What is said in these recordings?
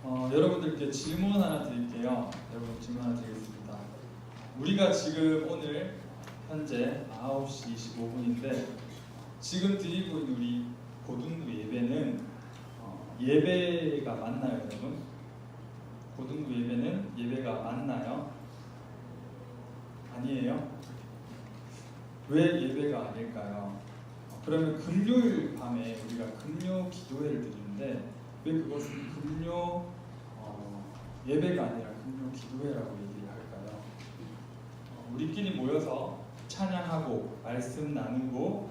여러분들께 질문 하나 드릴게요. 여러분 질문 하나 드리겠습니다. 우리가 지금 오늘 현재 9시 25분인데 지금 드리고 있는 우리 고등부 예배는 예배가 맞나요, 여러분? 고등부 예배는 예배가 맞나요? 아니에요? 왜 예배가 아닐까요? 그러면 금요일 밤에 우리가 금요 기도회를 드리는데 왜 그것을 금요 예배가 아니라 금요 기도회라고 얘기를 할까요? 우리끼리 모여서 찬양하고 말씀 나누고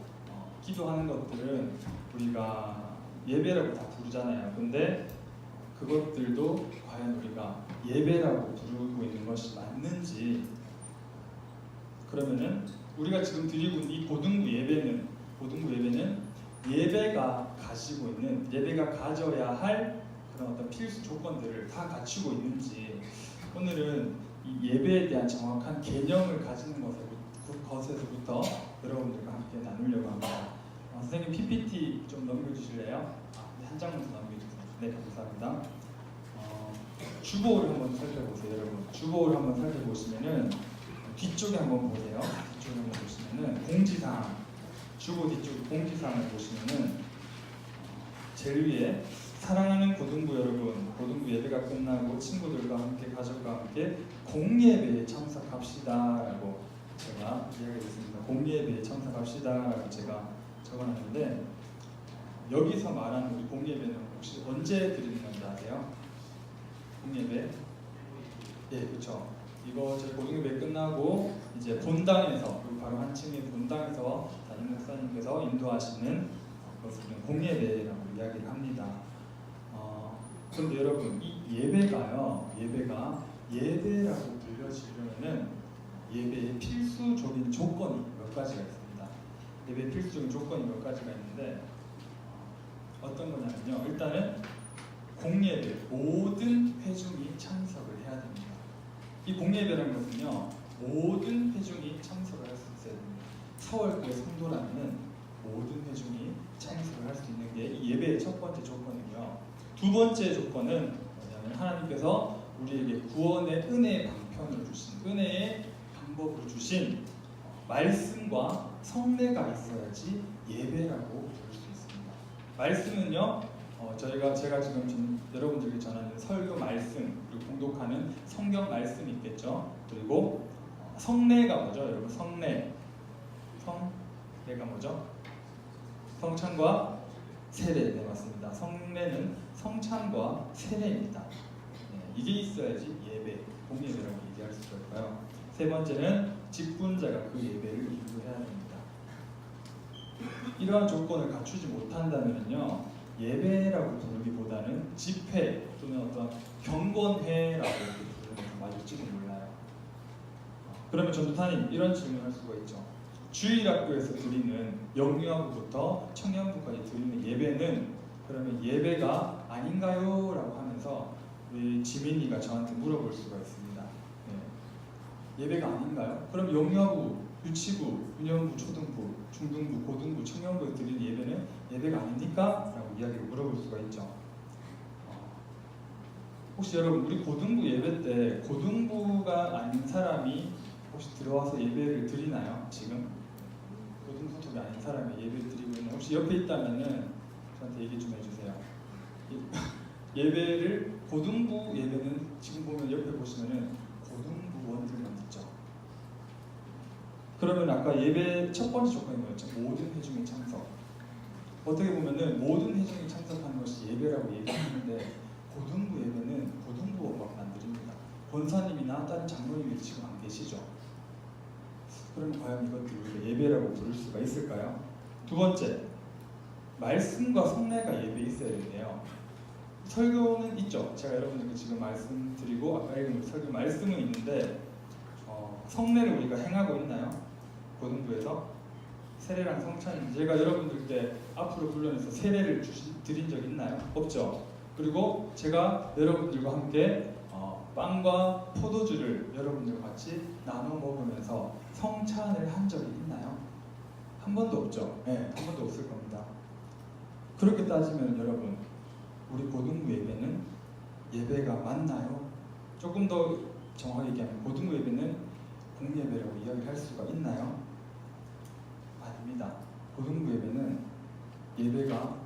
기도하는 것들은 우리가 예배라고 다 부르잖아요. 근데 그것들도 과연 우리가 예배라고 부르고 있는 것이 맞는지, 그러면은 우리가 지금 드리고 있는 이 고등부 예배는 예배가 가지고 있는, 예배가 가져야 할 그런 어떤 필수 조건들을 다 갖추고 있는지, 오늘은 이 예배에 대한 정확한 개념을 가지는 것에서부터 여러분들과 함께 나누려고 합니다. 선생님 PPT 좀 넘겨주실래요? 한 장만 더 넘겨주세요. 네, 감사합니다. 주보를 한번 살펴보세요, 여러분. 주보를 한번 살펴보시면은 뒤쪽에 한번 보세요. 뒤쪽에 한번 보시면은 공지사항, 주보 뒤쪽 공지사항을 보시면은 제일 위에 사랑하는 고등부 여러분, 고등부 예배가 끝나고 친구들과 함께 가족과 함께 공예배에 참석합시다라고 제가 이야기했습니다. 공예배에 참석합시다라고 제가 적어놨는데, 여기서 말하는 우리 공예배는 혹시 언제 드리는 건지 아세요? 공예배? 예, 그렇죠. 이거 저희 고등예배 끝나고 이제 본당에서, 바로 한층의 본당에서 담임 목사님께서 인도하시는 것을 공예배라고 이야기를 합니다. 그런데 여러분, 이 예배가요, 예배라고 불려지려면은 예배의 필수적인 조건이 몇 가지가 있습니다. 예배의 필수적인 조건이 몇 가지가 있는데 어떤 거냐면요, 일단은 공예배 모든 회중이 참석을 해야 됩니다. 이 공예배라는 것은요, 모든 회중이 참석을 할 수 있어야 됩니다. 서월교회 성도라면 모든 회중이 참석을 할 수 있는 게 이 예배의 첫 번째 조건이고요. 두 번째 조건은 뭐냐면 하나님께서 우리에게 구원의 은혜의 방편으로 주신, 은혜의 방법으로 주신 말씀과 성례가 있어야지 예배라고 부를 수 있습니다. 말씀은요, 제가 지금 여러분들에게 전하는 설교 말씀, 그리고 공독하는 성경 말씀이 있겠죠. 그리고 성례가 뭐죠, 여러분? 성례가 뭐죠? 성찬과 세례. 네, 맞습니다. 성례는 성찬과 세례입니다. 네, 이게 있어야지 예배, 공예배라고 얘기할 수가 있고요. 세 번째는 직분자가 그 예배를 인도해야 됩니다. 이러한 조건을 갖추지 못한다면요, 예배라고 부르기보다는 집회 또는 어떤 경건회라고 부르는 게 맞을지도 몰라요. 그러면 전도사님, 이런 질문을 할 수가 있죠. 주일학교에서 드리는 영유아부부터 청년부까지 드리는 예배는 그러면 예배가 아닌가요? 라고 하면서 우리 지민이가 저한테 물어볼 수가 있습니다. 네. 예배가 아닌가요? 그럼 영유아부, 유치부, 유년부, 초등부, 중등부, 고등부, 청년부에 드리는 예배는 예배가 아닙니까? 라고 이야기를 물어볼 수가 있죠. 혹시 여러분, 우리 고등부 예배 때 고등부가 아닌 사람이 혹시 들어와서 예배를 드리나요? 지금? 고등부 쪽이 아닌 사람이 예배를 드리고 있는, 혹시 옆에 있다면은 저한테 얘기 좀 해주세요. 예배를, 고등부 예배는 지금 보면 옆에 보시면은 고등부원들만 있죠. 그러면 아까 예배 첫 번째 조건이 뭐였죠? 모든 회중이 참석. 어떻게 보면은 모든 회중이 참석하는 것이 예배라고 얘기하는데, 고등부 예배는 고등부원밖에 안 드립니다. 권사님이나 다른 장로님이 지금 안 계시죠. 그럼 과연 이것들을 예배라고 부를 수가 있을까요? 두 번째, 말씀과 성례가 예배에 있어야 되는데요. 설교는 있죠. 제가 여러분들께 지금 말씀드리고 아까 읽은 설교 말씀은 있는데 성례를 우리가 행하고 있나요? 고등부에서 세례랑 성찬, 제가 여러분들께 앞으로 불러내서 세례를 드린 적 있나요? 없죠. 그리고 제가 여러분들과 함께 빵과 포도주를 여러분들과 같이 나눠 먹으면서 성찬을 한 적이 있나요? 한 번도 없죠. 네, 한 번도 없을 겁니다. 그렇게 따지면 여러분, 우리 고등부 예배는 예배가 맞나요? 조금 더 정확하게 얘기하면 고등부 예배는 공예배라고 이야기할 수가 있나요? 아닙니다. 고등부 예배는 예배가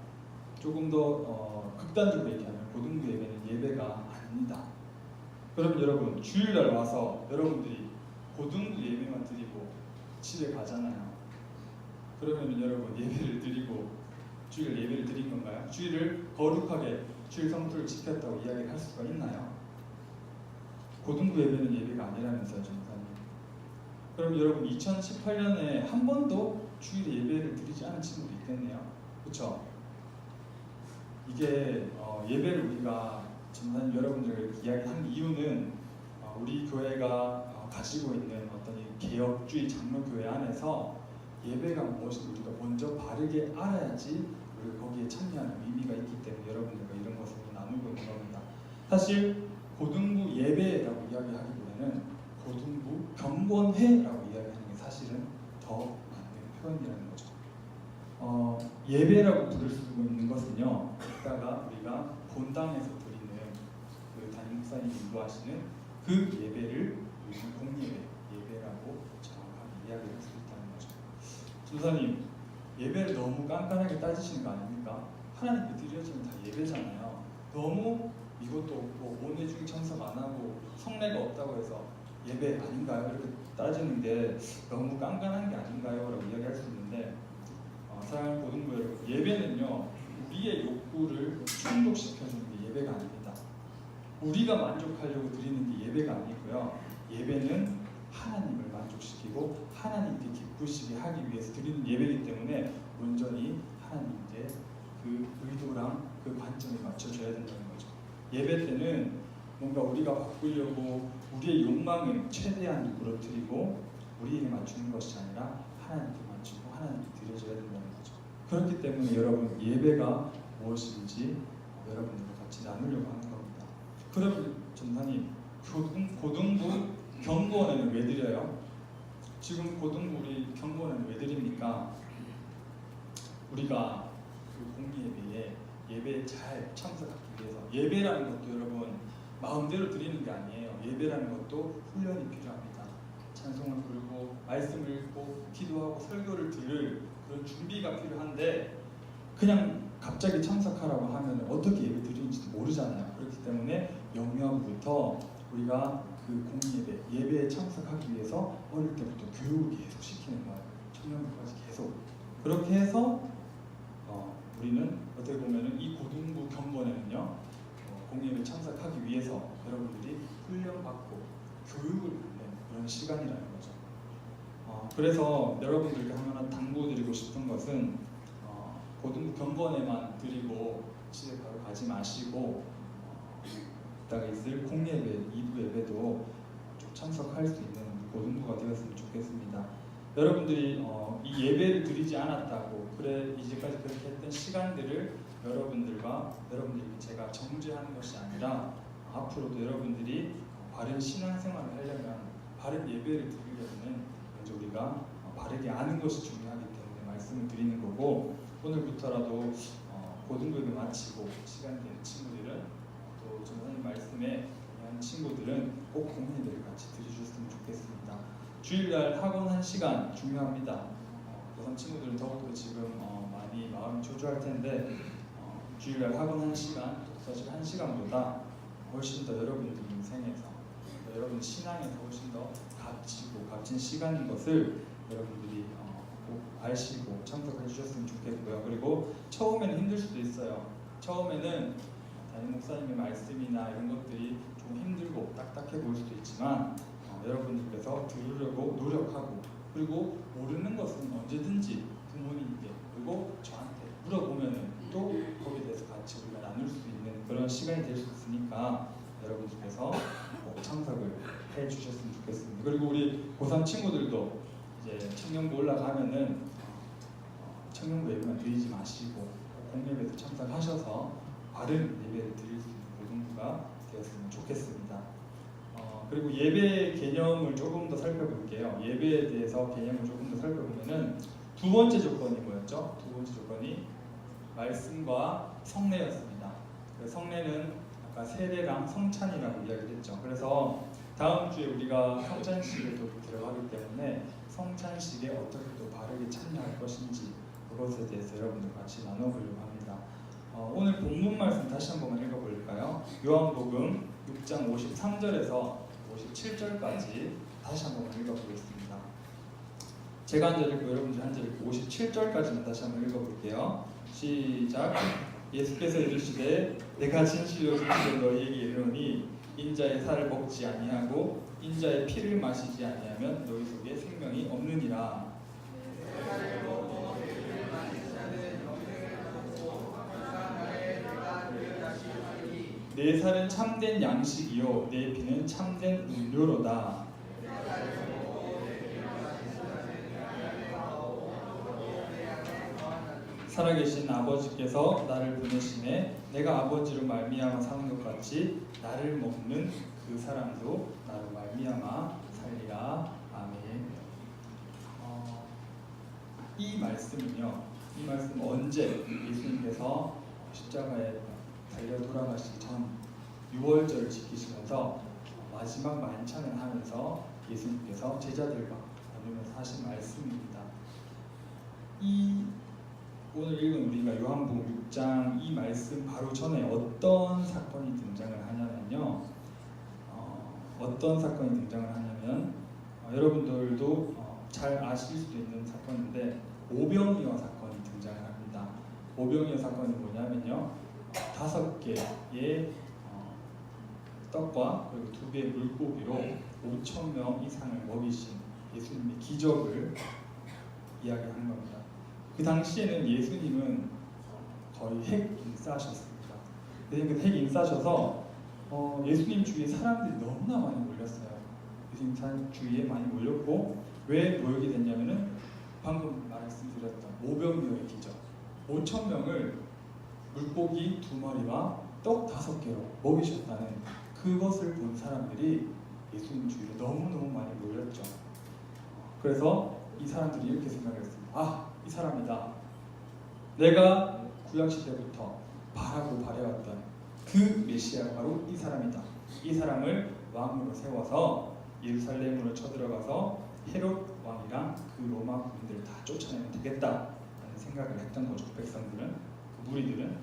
조금 더 극단적으로 얘기하면 고등부 예배는 예배가 아닙니다. 그럼 여러분 주일날 와서 여러분들이 고등부 예배만 드리고 집에 가잖아요. 그러면 여러분 예배를 드리고 주일 예배를 드린 건가요? 주일을 거룩하게 주일 성수를 지켰다고 이야기를 할 수가 있나요? 고등부 예배는 예배가 아니라면서요, 전사님. 그럼 여러분 2018년에 한 번도 주일에 예배를 드리지 않은 친구도 있겠네요. 그렇죠? 이게 예배를 우리가 전사님 여러분들 이야기한 이유는 우리 교회가 가지고 있는 어떤 이 개혁주의 장로교회 안에서 예배가 무엇인지 우리가 먼저 바르게 알아야지 우리가 거기에 참여하는 의미가 있기 때문에 여러분들과 이런 것을 나누고 있는 겁니다. 사실 고등부 예배라고 이야기하기보다는 고등부 경건회라고 이야기하는 게 사실은 더 맞는 표현이라는 거죠. 예배라고 부를 수 있는 것은요, 이따가 우리가 본당에서 드리는 그 담임 목사님이 인도하시는 그 예배를 우리는 공예배, 예배라고 정확하게 이야기를 할 수 있다는 거죠. 전사님, 예배를 너무 깐깐하게 따지시는 거 아닙니까? 하나님께 드려지면 다 예배잖아요. 너무 이것도 없고 온회 중에 참석 안 하고 성례가 없다고 해서 예배 아닌가요? 이렇게 따지는 게 너무 깐깐한 게 아닌가요? 라고 이야기할 수 있는데 사랑하는 고등부 여러분, 예배는요 우리의 욕구를 충족시켜주는 게 예배가 아닙니다. 우리가 만족하려고 드리는 게 예배가 아니고요, 예배는 하나님을 만족시키고 하나님께 기쁘시게 하기 위해서 드리는 예배이기 때문에 온전히 하나님께 그 의도랑 그 관점에 맞춰줘야 된다는 거죠. 예배 때는 뭔가 우리가 바꾸려고 우리의 욕망을 최대한 누그러뜨리고 우리에게 맞추는 것이 아니라 하나님께 맞추고 하나님께 드려줘야 된다는 거죠. 그렇기 때문에 여러분 예배가 무엇인지 여러분들과 같이 나누려고 하는 겁니다. 그럼 전사님, 고등부 경고원에는 왜 드려요? 지금 고등부 우리 경고원에는 왜 드립니까? 우리가 그 공예배에 예배에 잘 참석하기 위해서, 예배라는 것도 여러분 마음대로 드리는 게 아니에요. 예배라는 것도 훈련이 필요합니다. 찬송을 부르고 말씀을 읽고 기도하고 설교를 들을 그런 준비가 필요한데 그냥 갑자기 참석하라고 하면 어떻게 예배 드리는지도 모르잖아요. 그렇기 때문에 영유아부부터 우리가 그 공예배, 예배에 참석하기 위해서 어릴 때부터 교육을 계속 시키는 거예요. 청년부까지 계속. 그렇게 해서 우리는 어떻게 보면은 이 고등부 경건에는요, 공예배 참석하기 위해서 여러분들이 훈련받고 교육을 받는 그런 시간이라는 거죠. 그래서 여러분들께 하나 당부드리고 싶은 것은 고등부 경건에만 드리고 집에 바로 가지 마시고 이따가 있을 공예배, 2부 예배도 좀 참석할 수 있는 고등부가 되었으면 좋겠습니다. 여러분들이 이 예배를 드리지 않았다고 그래 이제까지 그렇게 했던 시간들을 여러분들에게 제가 정죄하는 것이 아니라 앞으로도 여러분들이 바른 신앙생활을 하려면, 바른 예배를 드리려면 먼저 우리가 바르게 아는 것이 중요하기 때문에 말씀을 드리는 거고, 오늘부터라도 고등부 예배 마치고 시간 되는 친구들은 또 전사님 말씀에 대한 친구들은 꼭 공예배를 같이 드려주셨으면 좋겠습니다. 주일날 학원 1시간 중요합니다. 고3 친구들은 더욱더 지금 많이 마음이 초조할 텐데 주일날 학원 1시간, 사실 1시간보다 훨씬 더 여러분들 인생에서, 여러분 신앙에서 훨씬 더 값진 시간인 것을 여러분들이 꼭 아시고 참석해 주셨으면 좋겠고요. 그리고 처음에는 힘들 수도 있어요. 처음에는 담임 목사님의 말씀이나 이런 것들이 좀 힘들고 딱딱해 보일 수도 있지만 여러분들께서 들으려고 노력하고, 그리고 모르는 것은 언제든지 부모님께 그리고 저한테 물어보면은 또 거기에 대해서 같이 우리가 나눌 수 있는 그런 시간이 될 수 있으니까 여러분들께서 꼭 참석을 해 주셨으면 좋겠습니다. 그리고 우리 고3 친구들도 이제 청년부 올라가면은 청년부 예배만 드리지 마시고 공예배도 참석하셔서 바른 예배를 드릴 수 있는 고등부가 되었으면 좋겠습니다. 그리고 예배 개념을 조금 더 살펴볼게요. 예배에 대해서 개념을 조금 더 살펴보면은 두 번째 조건이 뭐였죠? 두 번째 조건이 말씀과 성례였습니다. 성례는 아까 세례랑 성찬이라고 이야기를 했죠. 그래서 다음 주에 우리가 성찬식에 또 들어가기 때문에 성찬식에 어떻게 또 바르게 참여할 것인지 그것에 대해서 여러분들 같이 나눠보려고 합니다. 오늘 본문 말씀 다시 한번 읽어볼까요? 요한복음 6장 53절에서 57절까지 다시 한번 읽어보겠습니다. 제가 한 절 읽고 여러분들 한 절 읽고 57절까지만 다시 한번 읽어볼게요. 시작. 예수께서 이르시되 내가 진실로 진실로 너희에게 이르노니 인자의 살을 먹지 아니하고 인자의 피를 마시지 아니하면 너희 속에 생명이 없느니라. 내 살은 참된 양식이요 내 피는 참된 음료로다. 살아계신 아버지께서 나를 보내심에 내가 아버지로 말미암아 사는 것 같이 나를 먹는 그 사람도 나로 말미암아 살리라. 아멘. 이 말씀은요, 이 말씀 언제 예수님께서 십자가에 달려 돌아가시기 전 유월절을 지키시면서 마지막 만찬을 하면서 예수님께서 제자들과 나누면서 하신 말씀입니다. 오늘 읽은 우리가 요한복음 6장 이 말씀 바로 전에 어떤 사건이 등장을 하냐면요. 어떤 사건이 등장을 하냐면 여러분들도 잘 아실 수도 있는 사건인데 오병이어 사건이 등장을 합니다. 오병이어 사건이 뭐냐면요. 5개의 떡과 그리고 2개의 물고기로 5,000명 이상을 먹이신 예수님의 기적을 이야기하는 겁니다. 그 당시에는 예수님은 거의 핵인싸셨습니다. 핵인싸셔서 예수님 주위에 사람들이 너무나 많이 몰렸어요. 예수님 주위에 많이 몰렸고 왜 모이게 됐냐면은 방금 말씀드렸던 오병이어의 기적 5,000명을 물고기 2마리와 떡 5개로 먹이셨다는 그것을 본 사람들이 예수님 주위에 너무너무 많이 몰렸죠. 그래서 이 사람들이 이렇게 생각했습니다. 이 사람이다. 내가 구약시대부터 바라고 바래왔던 그 메시아가 바로 이 사람이다. 이 사람을 왕으로 세워서 예루살렘으로 쳐들어가서 헤롯 왕이랑 그 로마 군인들을 다 쫓아내면 되겠다라는 생각을 했던 거죠. 백성들은, 그 무리들은.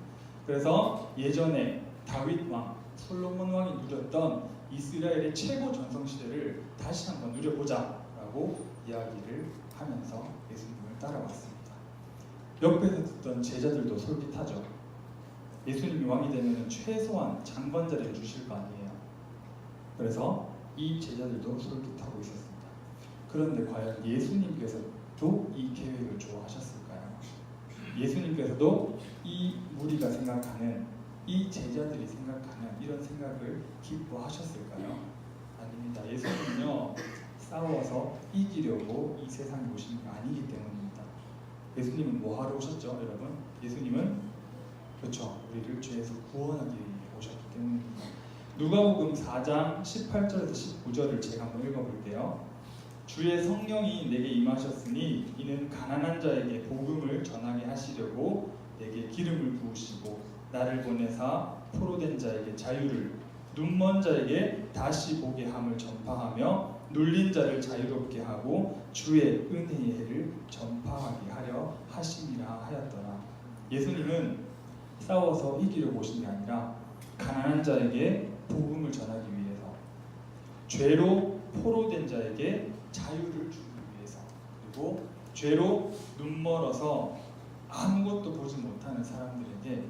그래서 예전에 다윗 왕, 솔로몬 왕이 누렸던 이스라엘의 최고 전성시대를 다시 한번 누려보자라고 이야기를 하면서 예수님을 따라왔습니다. 옆에서 듣던 제자들도 솔깃하죠. 예수님이 왕이 되면 최소한 장관 자리를 주실 거 아니에요. 그래서 이 제자들도 솔깃하고 있었습니다. 그런데 과연 예수님께서도 이 계획을 좋아하셨을까요? 예수님께서도 이 무리가 생각하는, 이 제자들이 생각하는 이런 생각을 기뻐하셨을까요? 아닙니다. 예수님은요, 싸워서 이기려고 이 세상에 오신 게 아니기 때문입니다. 예수님은 뭐 하러 오셨죠, 여러분? 예수님은 그렇죠, 우리를 죄에서 구원하기 위해 오셨기 때문입니다. 누가복음 4장 18절에서 19절을 제가 한번 읽어볼게요. 주의 성령이 내게 임하셨으니 이는 가난한 자에게 복음을 전하게 하시려고 내게 기름을 부으시고 나를 보내사 포로된 자에게 자유를, 눈먼 자에게 다시 보게 함을 전파하며 눌린 자를 자유롭게 하고 주의 은혜의 해를 전파하게 하려 하심이라 하였더라. 예수님은 싸워서 이기려고 오신 게 아니라 가난한 자에게 복음을 전하기 위해서, 죄로 포로된 자에게 자유를 주기 위해서, 그리고 죄로 눈멀어서 아무것도 보지 못하는 사람들에게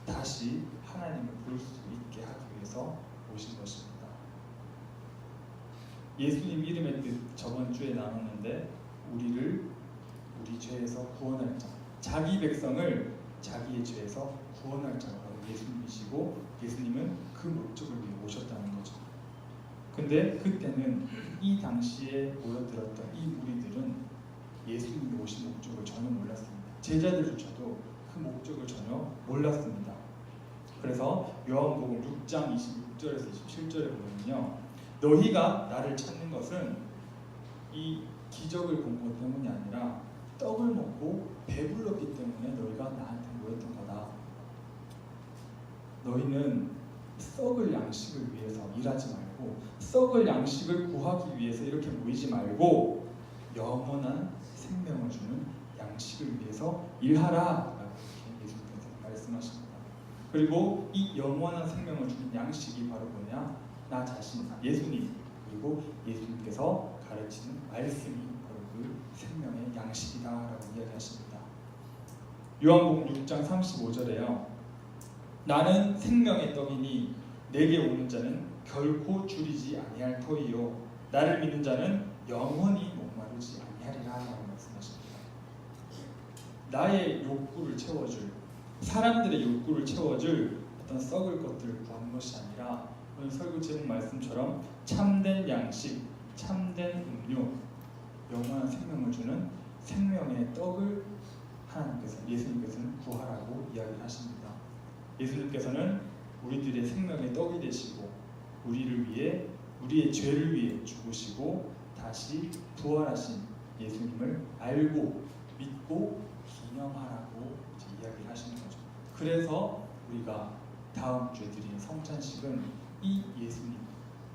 다시 하나님을 볼 수 있게 하기 위해서 오신 것입니다. 예수님 이름의 뜻 저번 주에 나눴는데 우리를 우리 죄에서 구원할 자, 자기 백성을 자기의 죄에서 구원할 자가 바로 예수님이시고 예수님은 그 목적을 위해 오셨다는 거죠. 근데 그때는 이 당시에 모여들었던 이 무리들은 예수님이 오신 목적을 전혀 몰랐습니다. 제자들조차도 그 목적을 전혀 몰랐습니다. 그래서 요한복음 6장 26절에서 27절에 보면요, 너희가 나를 찾는 것은 이 기적을 본 것 때문이 아니라 떡을 먹고 배불렀기 때문에 너희가 나한테 모였던 거다. 너희는 썩을 양식을 위해서 일하지 말고 썩을 양식을 구하기 위해서 이렇게 모이지 말고 영원한 생명을 주는 양식을 위해서 일하라라고 이렇게 예수님께서 말씀하십니다. 그리고 이 영원한 생명을 주는 양식이 바로 뭐냐? 나 자신, 예수님, 그리고 예수님께서 가르치는 말씀이 바로 그 생명의 양식이다라고 이야기하십니다. 요한복음 6장 35절에요. 나는 생명의 떡이니 내게 오는 자는 결코 줄이지 아니할 터이요 나를 믿는 자는 영원히 목마르지 아니하리라 라고 말씀하십니다. 나의 욕구를 채워줄, 사람들의 욕구를 채워줄 어떤 썩을 것들을 구하는 것이 아니라 오늘 설교 제목 말씀처럼 참된 양식, 참된 음료, 영원한 생명을 주는 생명의 떡을 하나님께서, 예수님께서는 구하라고 이야기를 하십니다. 예수님께서는 우리들의 생명의 떡이 되시고 우리를 위해, 우리의 죄를 위해 죽으시고 다시 부활하신 예수님을 알고 믿고 기념하라고 이야기를 하시는 거죠. 그래서 우리가 다음 주에 드리는 성찬식은 이 예수님,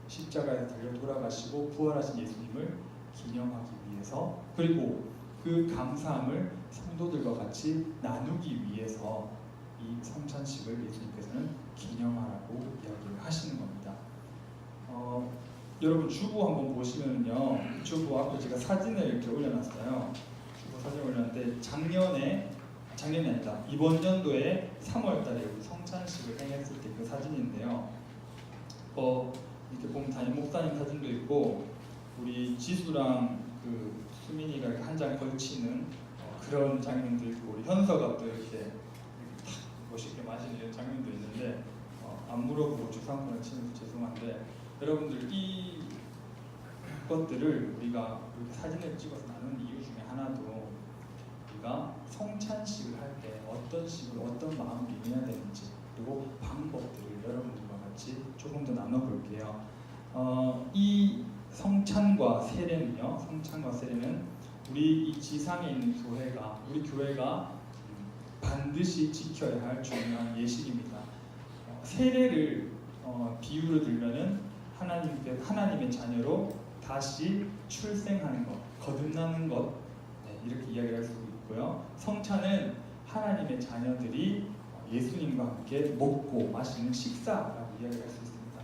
십자가에서 달려 돌아가시고 부활하신 예수님을 기념하기 위해서, 그리고 그 감사함을 성도들과 같이 나누기 위해서 이 성찬식을 예수님께서는 기념하라고 이야기를 하시는 겁니다. 여러분 주보 한번 보시면요, 주보 앞에 제가 사진을 이렇게 올려놨어요. 주보 사진 올렸는데 작년이 아니다, 이번 연도에 3월달에 성찬식을 행했을 때 그 사진인데요. 이렇게 보면 담임 목사님 사진도 있고 우리 지수랑 그 수민이가 한 장 걸치는 그런 장면도 있고, 우리 현서가 또 이렇게 탁 멋있게 마시는 이런 장면도 있는데 안 물어보고 주상권을 치면서 죄송한데, 여러분들 이 것들을 우리가 이렇게 사진을 찍어서 나누는 이유 중에 하나도 우리가 성찬식을 할 때 어떤 식으로 어떤 마음을 임해야 되는지, 그리고 방법들을 여러분들과 같이 조금 더 나눠볼게요. 이 성찬과 세례는요, 성찬과 세례는 우리 이 지상에 있는 교회가, 우리 교회가 반드시 지켜야 할 중요한 예식입니다. 세례를 비유로 들면은 하나님의 자녀로 다시 출생하는 것, 거듭나는 것, 이렇게 이야기를 할 수 있고요. 성찬은 하나님의 자녀들이 예수님과 함께 먹고 마시는 식사라고 이야기를 할 수 있습니다.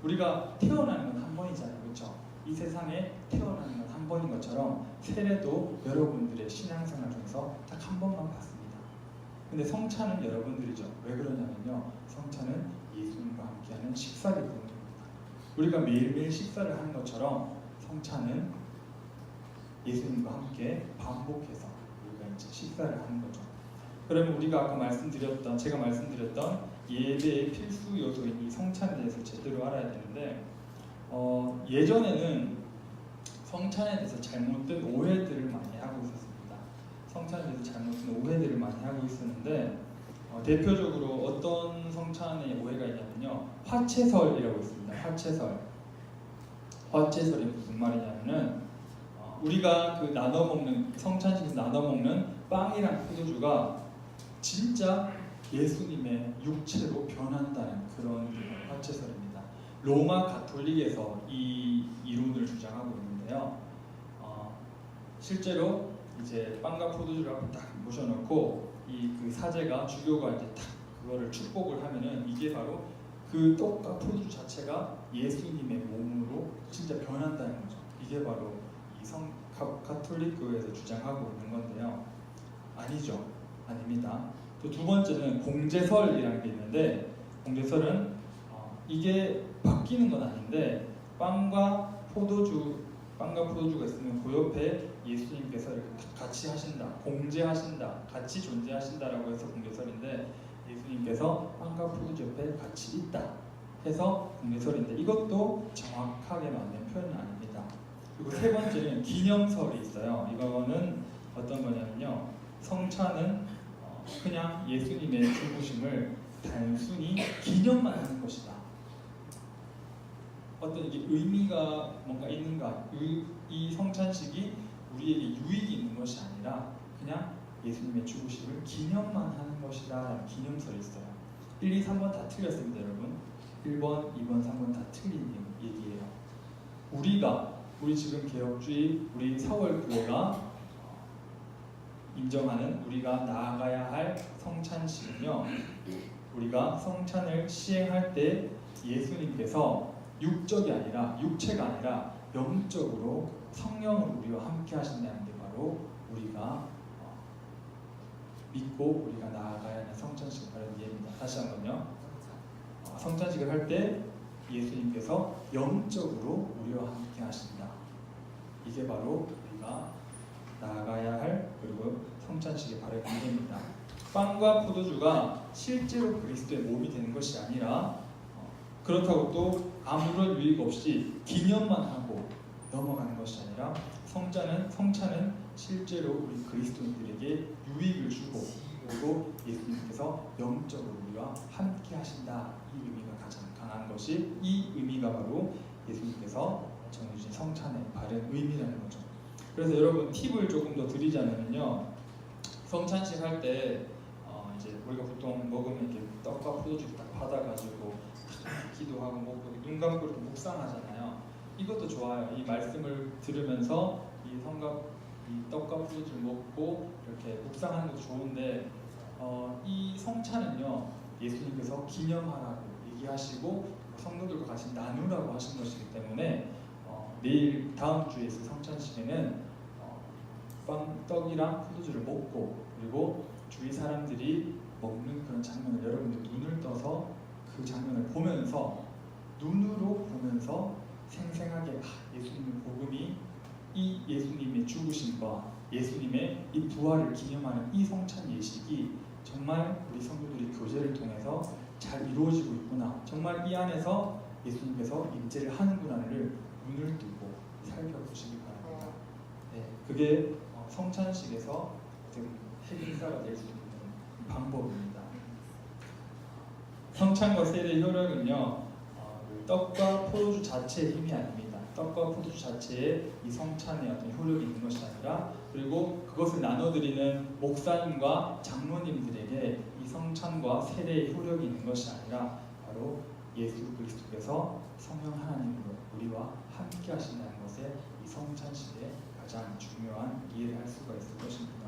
우리가 태어나는 건 한 번이잖아요, 그렇죠? 이 세상에 태어나는 건 한 번인 것처럼 세례도 여러분들의 신앙생활 중에서 딱 한 번만 받습니다. 근데 성찬은 여러분들이죠. 왜 그러냐면요, 성찬은 예수님과 함께하는 식사기 때문입니다. 우리가 매일매일 식사를 하는 것처럼 성찬은 예수님과 함께 반복해서 우리가 이제 식사를 하는 거죠. 그러면 우리가 아까 제가 말씀드렸던 예배의 필수 요소인 이 성찬에 대해서 제대로 알아야 되는데, 예전에는 성찬에 대해서 잘못된 오해들을 많이 하고 있었습니다. 성찬에 대해서 잘못된 오해들을 많이 하고 있었는데, 대표적으로 어떤 성찬의 오해가 있냐면요, 화채설이라고 있습니다. 화채설이 무슨 말이냐면은 우리가 그 나눠 먹는, 성찬식에서 나눠 먹는 빵이랑 포도주가 진짜 예수님의 육체로 변한다는 그런 화채설입니다. 로마 가톨릭에서 이 이론을 주장하고 있는데요. 실제로 이제 빵과 포도주를 앞에 딱 모셔놓고 그 사제가, 주교가 이제 딱 그거를 축복을 하면은 이게 바로 그 떡과 포도주 자체가 예수님의 몸으로 진짜 변한다는 거죠. 이게 바로 이 가톨릭 교회에서 주장하고 있는 건데요. 아니죠. 아닙니다. 또 두 번째는 공제설이라는 게 있는데, 공제설은 이게 바뀌는 건 아닌데 빵과 포도주가 있으면 그 옆에 예수님께서 이렇게 같이 하신다, 공제하신다, 같이 존재하신다라고 해서 공제설인데, 예수님께서 빵과 포도주 옆에 같이 있다 해서 공제설인데, 이것도 정확하게 맞는 표현은 아닙니다. 그리고 세 번째는 기념설이 있어요. 이거는 어떤 거냐면요, 성찬은 그냥 예수님의 죽으심을 단순히 기념만 하는 것이다. 어떤 이게 의미가 뭔가 있는가, 이 성찬식이 우리에게 유익이 있는 것이 아니라 그냥 예수님의 죽으심을 기념만 하는 것이다 라는 기념설이 있어요. 1, 2, 3번 다 틀렸습니다, 여러분. 1번, 2번, 3번 다 틀린 얘기예요. 우리 지금 개혁주의, 우리 4월 교회가 인정하는 우리가 나아가야 할 성찬식은요, 우리가 성찬을 시행할 때 예수님께서 육체가 아니라 영적으로 성령을 우리와 함께 하신다는 게 바로 우리가 믿고 우리가 나아가야 하는 성찬식을 바라는 이해입니다. 다시 한번요. 성찬식을 할 때 예수님께서 영적으로 우리와 함께 하신다. 이게 바로 우리가 나아가야 할 그리고 성찬식의 바른 이해입니다. 빵과 포도주가 실제로 그리스도의 몸이 되는 것이 아니라 그렇다고 또 아무런 유익 없이 기념만 하고 넘어가는 것이 아니라 성찬은 실제로 우리 그리스도인들에게 유익을 주고 그리고 예수님께서 영적으로 우리와 함께 하신다. 이 의미가 가장 강한 것이 이 의미가 바로 예수님께서 정해주신 성찬의 바른 의미라는 거죠. 그래서 여러분 팁을 조금 더 드리자면요, 성찬식 할 때 이제 우리가 보통 먹으면 이렇게 떡과 포도주 딱 받아가지고 기도하고 먹고 눈 감고 이렇게 묵상하잖아요. 이것도 좋아요. 이 말씀을 들으면서 이 떡과 포도주를 먹고 이렇게 묵상하는 것도 좋은데 이 성찬은요, 예수님께서 기념하라고 얘기하시고 성도들과 같이 나누라고 하신 것이기 때문에 내일 다음 주에 있을 성찬식에는 떡이랑 포도주를 먹고 그리고 주위 사람들이 먹는 그런 장면을 여러분들 눈을 떠서 그 장면을 눈으로 보면서 생생하게 예수님의 복음이 이 예수님의 죽으심과 예수님의 이 부활을 기념하는 이 성찬 예식이 정말 우리 성도들이 교제를 통해서 잘 이루어지고 있구나, 정말 이 안에서 예수님께서 임재를 하는구나를 눈을 뜨고 살펴보시기 바랍니다. 네, 그게 성찬식에서 핵인사가 될 수 있는 방법입니다. 성찬과 세례의 효력은요, 떡과 포도주 자체의 힘이 아닙니다. 떡과 포도주 자체에 이 성찬의 어떤 효력이 있는 것이 아니라, 그리고 그것을 나눠드리는 목사님과 장로님들에게 이 성찬과 세례의 효력이 있는 것이 아니라 바로 예수 그리스도께서 성령 하나님으로 우리와 함께 하신다는 것에 이 성찬식의 가장 중요한 이해를 할 수가 있을 것입니다.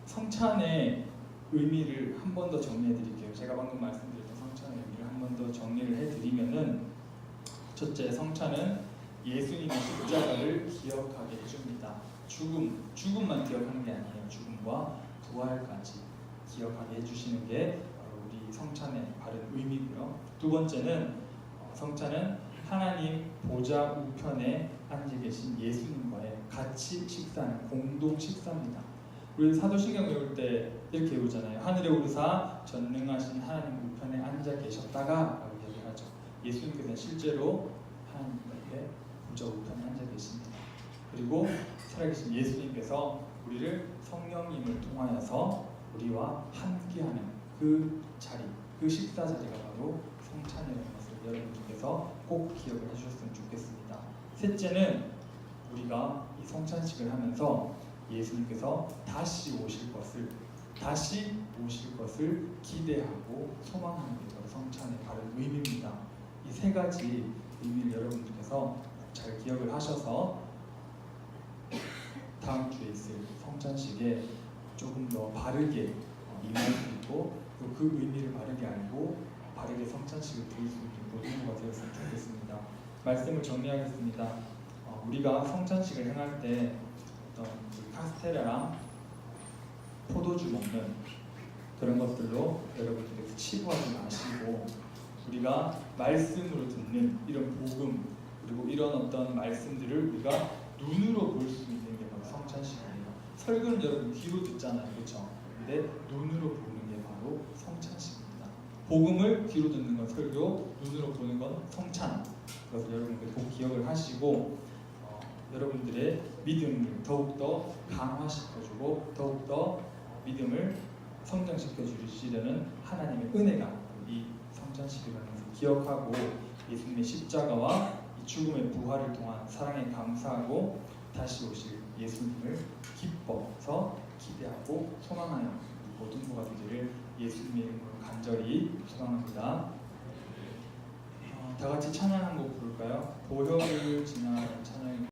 성찬의 의미를 한 번 더 정리해 드릴게요. 제가 방금 말씀드렸던 성찬의 의미를 한 번 더 정리를 해 드리면은, 첫째, 성찬은 예수님의 십자가를 기억하게 해줍니다. 죽음만 기억하는 게 아니에요. 죽음과 부활까지 기억하게 해주시는 게 바로 우리 성찬의 바른 의미고요. 두 번째는 성찬은 하나님 보좌 우편에 앉아 계신 예수님과의 같이 식사하는 공동 식사입니다. 우리 사도신경 외울 때 이렇게 외우잖아요. 하늘에 오르사 전능하신 하나님 우편에 앉아 계셨다가 라고 얘기하죠. 예수님께서는 실제로 하나님께 보좌 우편에 앉아 계십니다. 그리고 살아계신 예수님께서 우리를 성령님을 통하여서 우리와 함께하는 그 자리, 그 식사 자리가 바로 성찬이라는 것을 여러분들께서 꼭 기억을 해주셨으면 좋겠습니다. 셋째는 우리가 이 성찬식을 하면서 예수님께서 다시 오실 것을 기대하고 소망하는 게 바로 성찬의 바른 의미입니다. 이 세 가지 의미를 여러분들께서 잘 기억을 하셔서 다음 주에 있을 성찬식에 조금 더 바르게 임할 수 있고, 또 그 의미를 바르게 알고 바르게 성찬식을 드릴 수 있는 모두가 되었으면 좋겠습니다. 말씀을 정리하겠습니다. 우리가 성찬식을 행할 때 어떤 카스테라랑 포도주 먹는 그런 것들로 여러분들께서 치부하지 마시고, 우리가 말씀으로 듣는 이런 복음, 그리고 이런 어떤 말씀들을 우리가 눈으로 볼 수 있는 게 바로 성찬식이에요. 설교는 여러분 귀로 듣잖아요, 그렇죠? 근데 눈으로 보는 게 바로 성찬식입니다. 복음을 귀로 듣는 건 설교, 눈으로 보는 건 성찬. 그래서 여러분들 꼭 기억을 하시고 여러분들의 믿음을 더욱더 강화시켜주고 더욱더 믿음을 성장시켜 주시려는 하나님의 은혜가 이 성찬식이라는 것을 기억하고, 예수님의 십자가와 이 죽음의 부활을 통한 사랑에 감사하고 다시 오실 예수님을 기뻐서 기대하고 소망하는 모든 모가 되기를 예수님의 이름으로 간절히 소망합니다. 다 같이 찬양 한 곡 부를까요? 보혈